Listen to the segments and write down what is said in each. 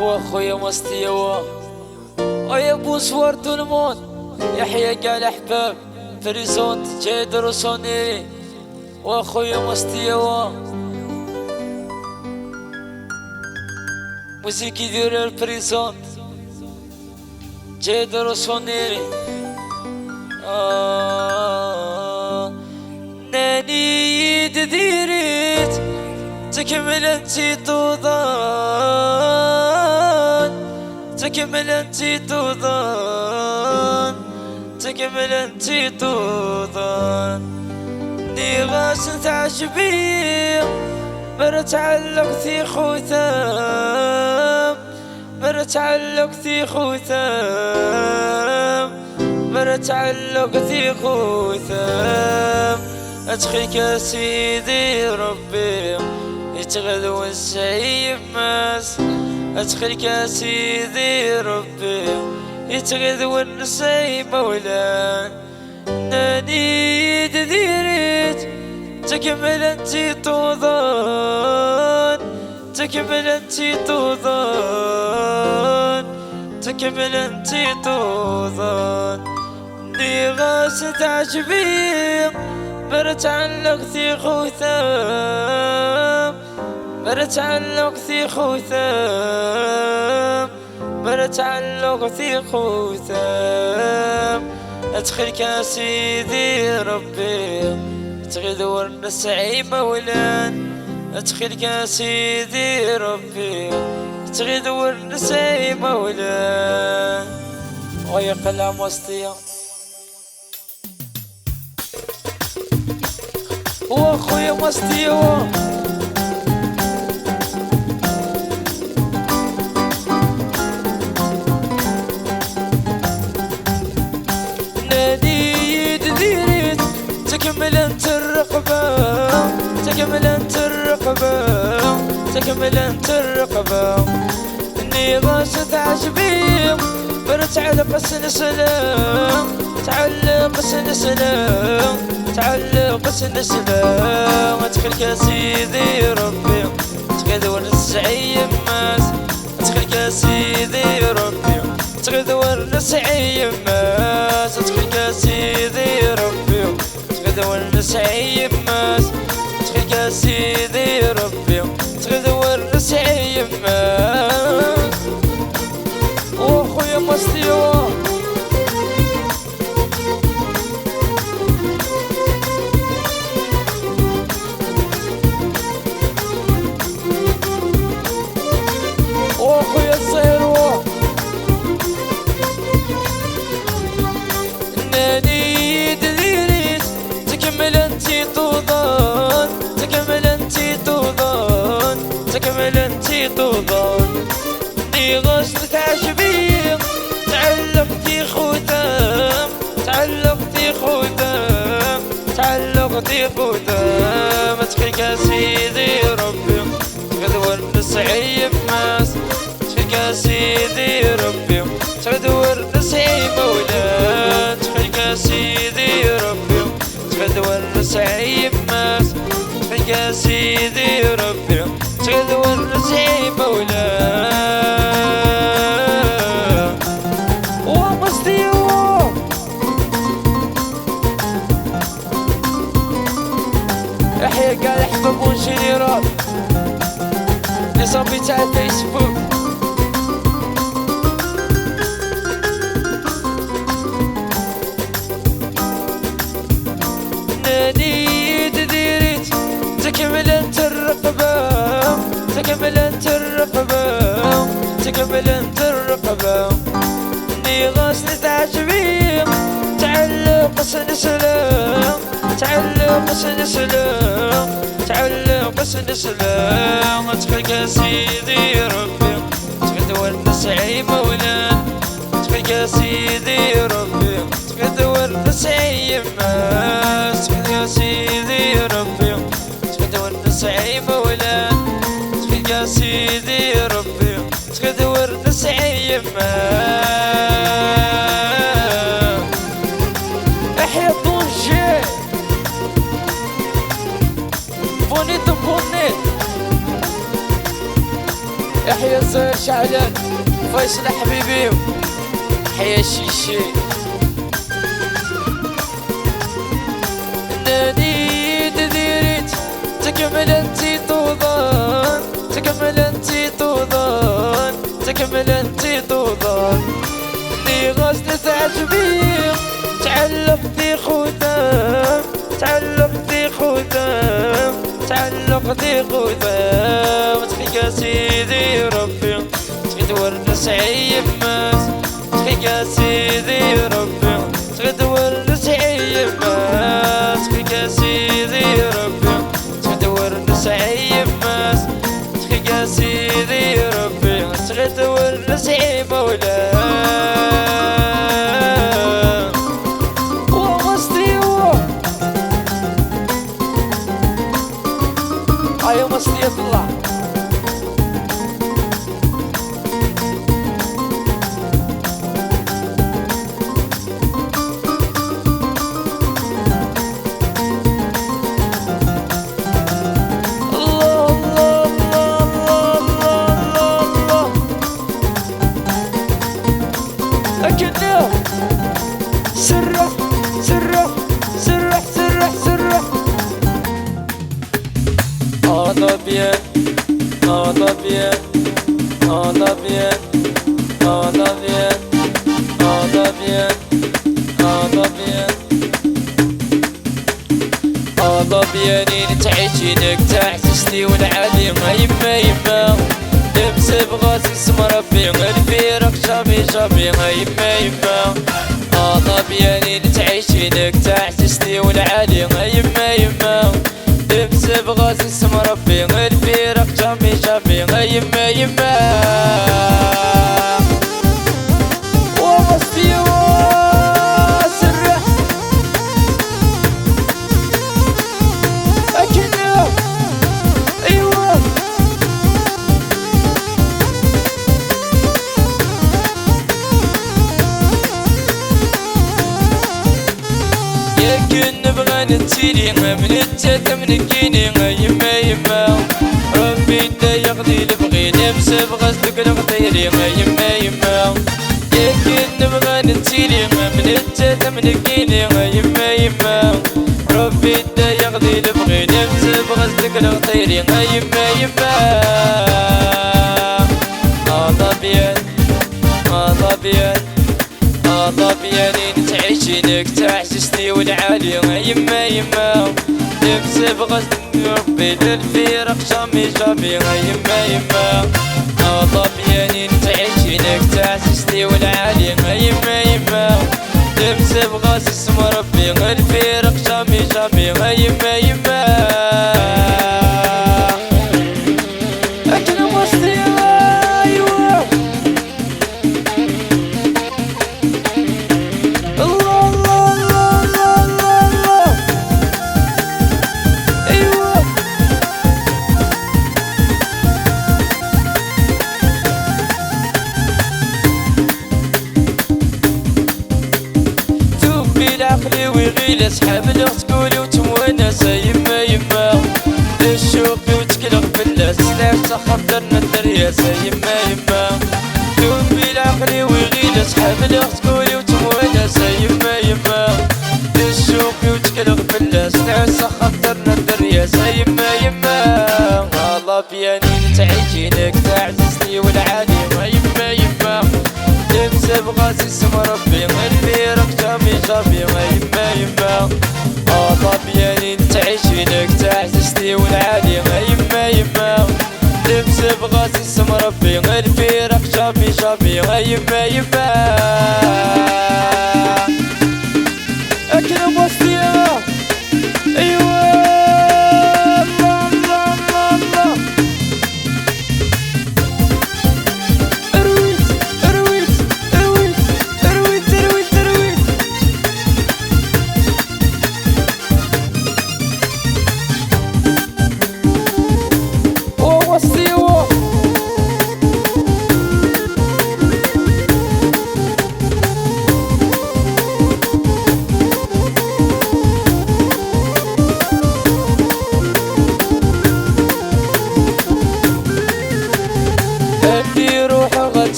واخويا مستيوا ويا ابو سوارت الموت يحيى قال احباب فريزونت جاي رسوني واخويا مستيوا موسيقى يدير الفريزونت جاي رسوني ناني ديريت تكمل انتي توضان تكمل انتي توضان تكمل انتي توضان ني غاس تعجبي برتعلق في خوثام برتعلق في خوثام برتعلق في خوثام ادخلك يا سيدي ربي يتغذو السعيب ماس ادخلك يا سيدي ربي يتغذو النسيب مولان ناني ديريت تكمل انتي توضان تكمل انتي توضان تكمل انتي توضان ني غاس تعجبي برتعلق في خوثام برتعلق في خوثام برتعلق في خوثام ادخلك يا سيدي ربي تغدور نسعي مولان ادخلك يا سيدي ربي تغدور نسعي مولان ويا قلم وسطيا واخويا مستيوا نادي ديريت تكمل انت الرقبة تكمل انت الرقبة تكمل انت الرقبة اني غاش تعجبي برتعلق سلسلة تعلق سلسلة تعلق سلسلة ادخلك يا سيدي ربي تغدور نسعي ماس ادخلك يا سيدي ربي تغدور نسعي ماس ادخلك يا سيدي ربي تغدور نسعي ماس ادخلك يا سيدي ربي تغدور نسعي ماس واخويا مستيوا واخويا الصيروة ناني ديريت تكمل انتي توضان تكمل انتي توضان تكمل انتي توضان ني غاش تعجبي تعلقتي خوتام تعلقتي خوتام تعلقتي خوتام ادخلك يا سيدي ربي تغدور نسعي ماس ادخلك يا سيدي ربي تغدور نسعي مولان ادخلك يا سيدي ربي تغدور نسعي ماس ادخلك يا سيدي ربي تغدور نسعي مولان ومستيوا يحيى قال احبابون جنرال نصابي تاع الفيسبوك ناني ديريت تكمل انت الرقبة تكمل انت الرقبة تكمل انت الرقبة ني غاس تعجبي تعلق سلسلة تعلق سلسلة تعلق سلسلة ادخلك يا سيدي ربي تغدور نسعي مولان ادخلك يا سيدي ربي تغدور نسعي ماس ادخلك يا سيدي ربي تغدور نسعي مولان ادخلك يا سيدي ربي تغدور نسعي ماس احيا طنجة بونيت بونيت يحيى الزهر شعلان فيصل حبيبي حيا الشيشي نادي ديريت تكمل انتي طوضان تكمل انتي طوضان تكمل انتي طوضان اللي غزل تعجبي تعلقتي خدام تعلقتي خدام تعلقتي خدام تخيك سيدي ربي تغدور نسعي ماس تخيك سيدي ربي تغدور نسعي ماس تخيك سيدي ربي تغدور نسعي ماس تخيك سيدي ربي تغدور نسعي مولاه يا مصري يطلع الله الله الله الله الله أكنه سرح سرح سرح سرح سرح Anda bien, anda bien, anda bien, anda bien, anda bien, anda bien, anda bien. تعيشينك تعسستي والعالي ما يما يما لمس بغاز اسم ربي الفيرق شامي شامي ما يما يما anda bien. تعيشينك تعسستي والعالي ما يما يما لبس بغاز اسم ربي الفيرق جامي جامي يما يما ومصدي وسرح أكنه أيوه يمكن نبغى نتيري من التالت من الكيني يما يما ربي دا يقضي لبغي نمس بغزلك الغطيري يما يما يمكن نبغى نتيري من التالت من الكيني يما يما ربي دا يقضي لبغي نمس بغزلك الغطيري يما يما الله بيان الله بيان الله بيانين تعيشينك تعسستي والعالي يما يما لبس بغزل ربي للفيرق شامي شامي يما يما الله بيانين تعيشينك تعسستي والعالي يما يما لبس بغزل اسم ربي الفيرق شامي شامي يما يما عقلي ويغيل اسحاب الاخت قولي وتمونس يما يما للشوقي وتكلغ باللاس سلاح تخاف درنا الدرياس يما يما دوبي العقلي ويغيل اسحاب الاخت قولي وتمونس يما يما للشوقي وتكلغ باللاس سلاح تخاف درنا الدرياس يما يما الله بيانين تعيشينك تعززني والعالي يما يما لبس بغاز اسم ربي الفيرق جامي جامي يما يما الله بيانين تعيشينك تعززني والعالي يما يما لبس بغاز اسم ربي الفيرق جامي جامي يما يما أكرم وصية أيوة الله الله الله الله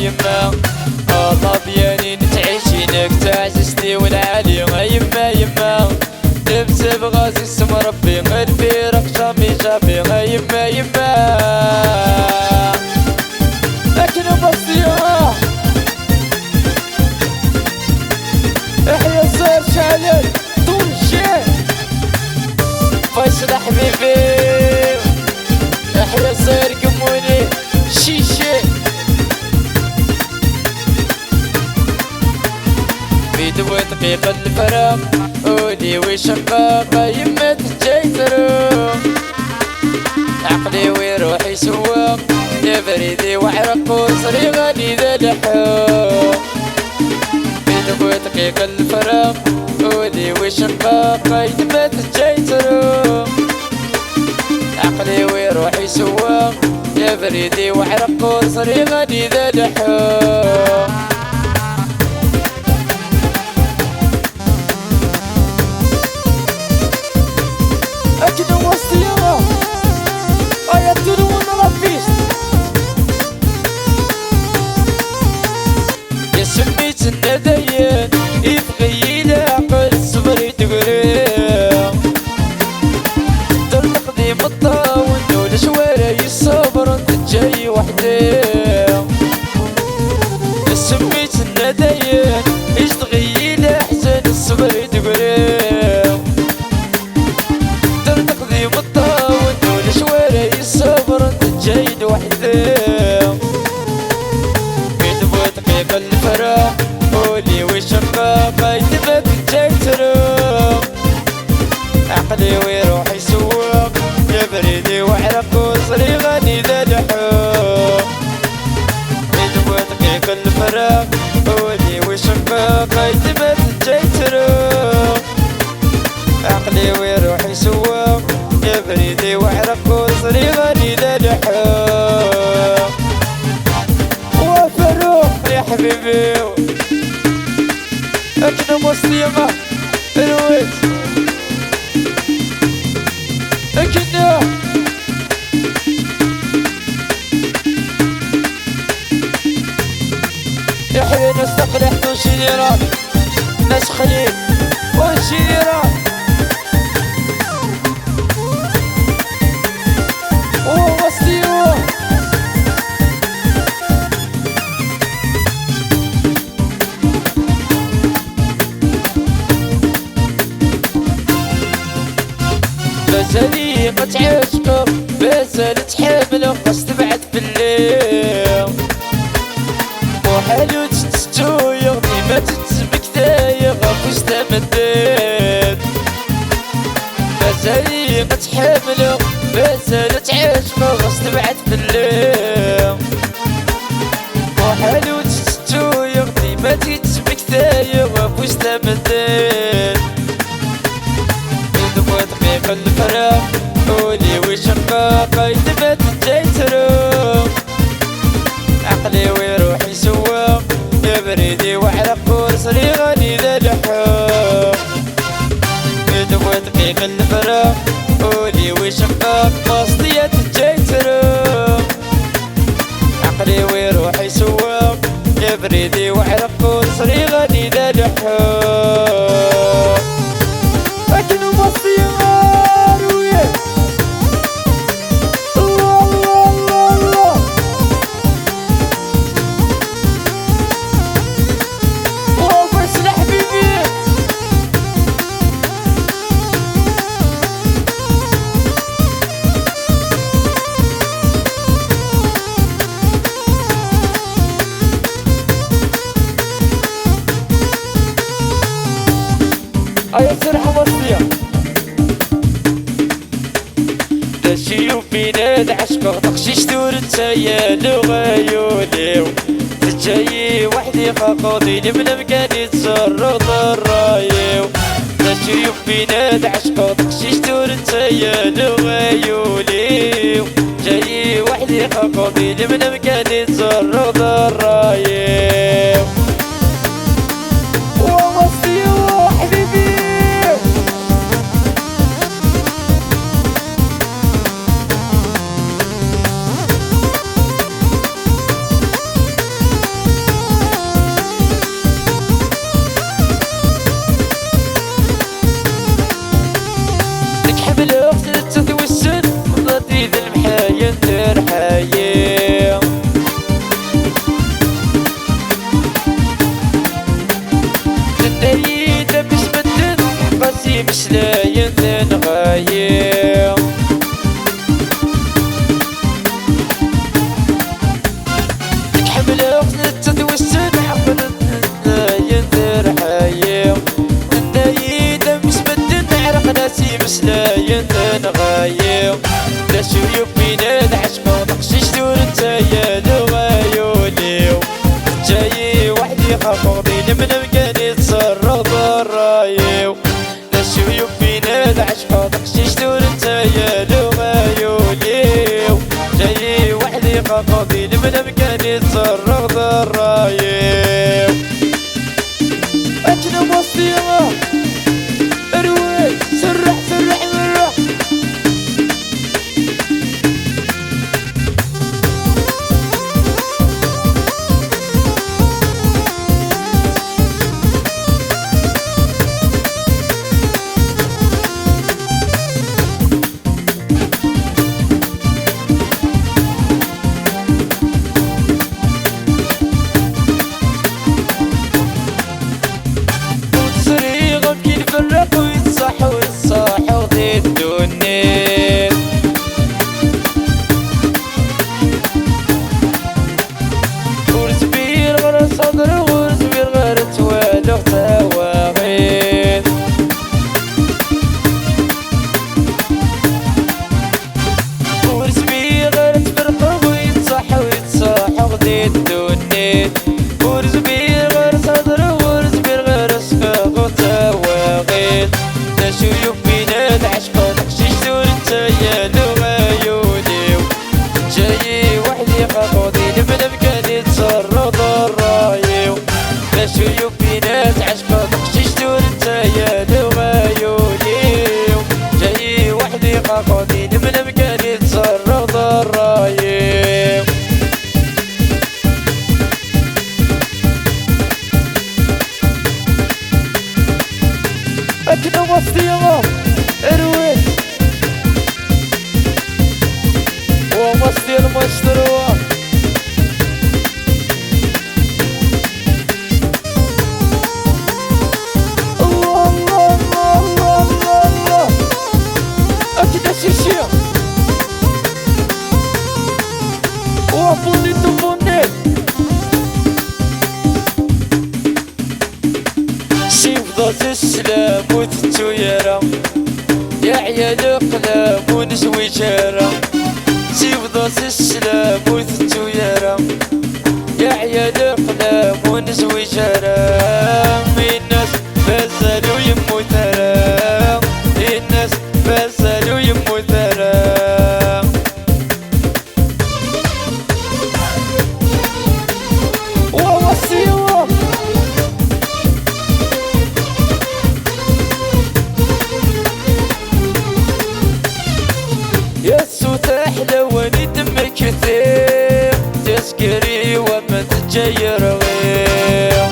يما الله بياني نتعيشينك تعززني والعالي يما يما لبس بغازي اسم ربي الفيرق جامي جامي يما يما لكن بصيها احيا الزهر شعلل طول الشيء فيصل حبيبي احيا الزهر قموني شيشي في دوا دقيقة الفراق قولي وشقاقة يما تجي تروح عقلي وروحي سواق يا بريدي وعرق وصري غني ذا لحوق في دوا دقيقة الفراق قولي وشقاقة يما تجي تروح عقلي وروحي سواق يا بريدي وعرق وصري غني ذا لحوق أكيد وصيها أيا تدوم ربيش يا سميت النديان يبغي يلاقي الصبر تقريب طلق دي مطاون دول شوارع يصبر انت جاي وحدي يا سميت النديان يشتغي لحسن الصبر تقريب جايد وحدي كتبوا دقيقة الفراق قولي وشقاقة يتبك جاي تروح عقلي وروحي سواق يا بريدي وعرق وصري غني ذا لحوق كتبوا دقيقة الفراق قولي وشقاقة يتبك جاي تروح عقلي وروحي سواق يا بريدي وعرق وصري غني ذا لحوق وفروق يا حبيبي اكنا مصيبة الويت اكنا يا حبيبي نستقلح وشيران ناس خليل وشيران بزالي ما تعشقه بزال تحمله خاص تبعد بالليل وحالو تستو يغني ما تتسبك دايق غافوش تمدد بزالي ما تحمله بزال تعشقه خاص تبعد بالليل وحالو تستو يغني ما تتسبك دايق غافوش تمدد دقيقة الفراق قولي وشقاقة يتبت جاي تروح عقلي وروحي سواق يا بريدي وعرق ورصري غني ذا لحوق دقيقة الفراق قولي وشقاق قصدية جاي تروح عقلي وروحي سواق يا بريدي وعرق ورصري غني ذا لحوق لكن مصيبة روية الله الله الله الله وفرس لحبيبي أيا سرحة مصرية تشيو بيناد عشقه تقشيش دور تسيالو غيوليو تجاي وحدي خاقودي من مكاني تصرغ ضرايو تشيو بيناد عشقه تقشيش دور تسيالو غيوليو جاي وحدي خاقودي من مكاني تصرغ ضرايو ومصيو حبيبي نغايب تحمل أخذت توسن حقن يندر حايم النايد مسبد نعرق ناسي مسلاين نغايب لا شو يبينا العشق نقشيش دور نتايا نغايوليو جاي وحدي خافضين من مكاني تصرف الرايو لا شو يبينا العشق نقشيش دور نتايا نغايوليو جاي وحدي خافضين من مكاني تصرف الرايو أجنب وسطيها اروي سرح سرح مرة قاعدين من مكان يتصرف الرايم أكنا وسطيها اروي ومسطي المشتروى bonito bonito سيفضات السلام وتتويرا يا عيال اقلام ونسوي جارة سيفضات السلام وتتويرا يا عيال اقلام ونسوي جارة الناس فازلوا يمو ترى الناس فازلوا يمو ترى تحلوني دمك كثير تسكري وما تتجير غير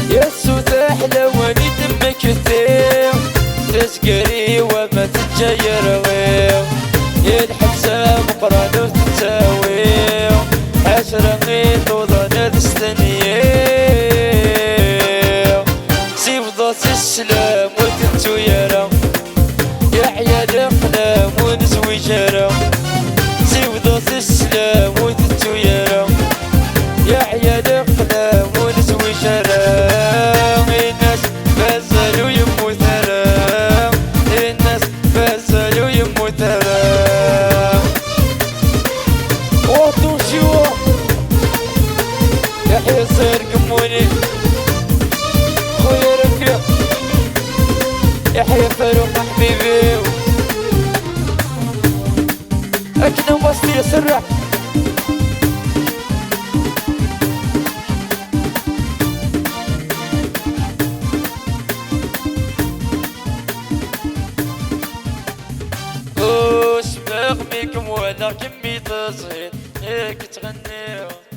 يسو تحلوني دمك كثير تسكري وما تتجير غير الحبسة مقران وتتساوي عشرة غيط وظنة تستنيه السلام وتتويرا يا عيال اقلام ونسوي جارة سيوضات السلام وتتويرا يا عيال اقلام ونسوي جارة الناس فازلوا يمو ترى الناس فازلوا يمو ترى وطوشوا يا حيصير قموني يحيى فاروق حبيبي أكنا وسطي سرع وش بغميكم ولا كمية صغير هيك تغنيو